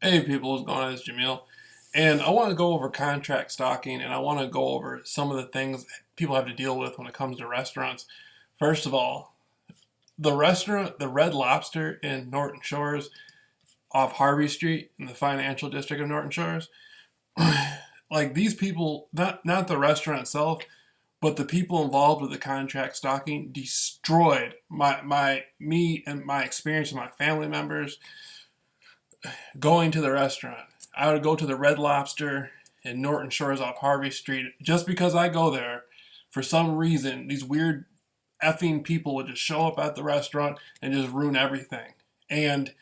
Hey people, what's going on? It's Jameel. And I want to go over contract stalking and I want to go over some of the things people have to deal with when it comes to restaurants. First of all, the restaurant, the Red Lobster in Norton Shores off Harvey Street in the financial district of Norton Shores, like these people, not the restaurant itself, but the people involved with the contract stalking destroyed me and my experience with my family members going to the restaurant. I would go to the Red Lobster in Norton Shores off Harvey Street just because I go there. For some reason, these weird effing people would just show up at the restaurant and just ruin everything. And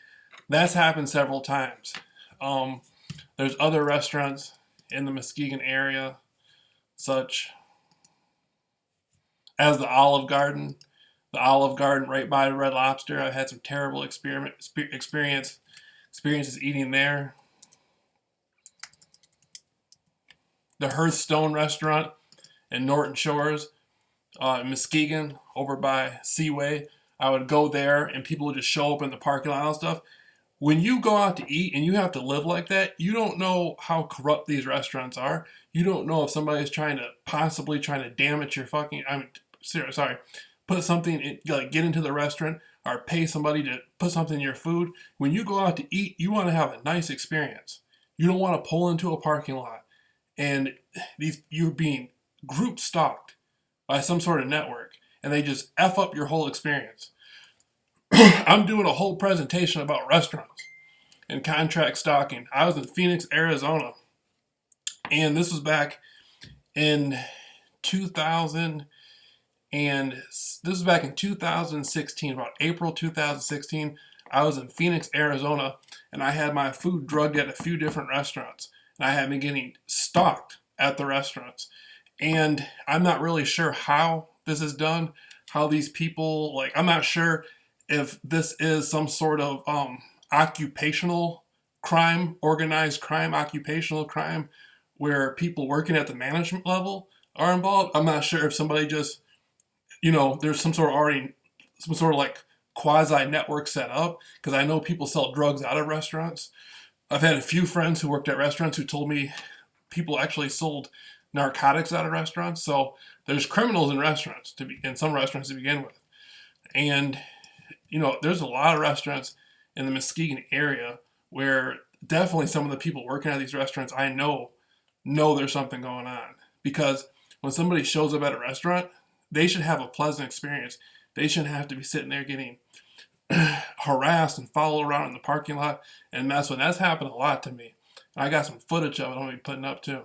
that's happened several times. Um, there's other restaurants in the Muskegon area, such as the Olive Garden. The Olive Garden right by the Red Lobster. I've had some terrible experiences eating there. The Hearthstone restaurant in Norton Shores, in Muskegon, over by Seaway. I would go there and people would just show up in the parking lot and stuff. When you go out to eat and you have to live like that, you don't know how corrupt these restaurants are. You don't know if somebody's possibly trying to damage your fucking, sorry, put something in, like get into the restaurant or pay somebody to put something in your food. When you go out to eat, you want to have a nice experience. You don't want to pull into a parking lot and you're being group stalked by some sort of network and they just F up your whole experience. I'm doing a whole presentation about restaurants and contract stalking. I was in Phoenix, Arizona, and this was back in 2000 and this was back in 2016, about April 2016. I was in Phoenix, Arizona, and I had my food drugged at a few different restaurants. And I had been getting stalked at the restaurants. And I'm not really sure how this is done, how these people, like, I'm not sure if this is some sort of occupational crime, organized crime, occupational crime, where people working at the management level are involved. I'm not sure if somebody just, there's some sort of like quasi network set up, because I know people sell drugs out of restaurants. I've had a few friends who worked at restaurants who told me people actually sold narcotics out of restaurants. So there's criminals in some restaurants to begin with. And there's a lot of restaurants in the Muskegon area where definitely some of the people working at these restaurants I know there's something going on. Because when somebody shows up at a restaurant, they should have a pleasant experience. They shouldn't have to be sitting there getting harassed and followed around in the parking lot and mess with. That's happened a lot to me. I got some footage of it I'm going to be putting up too.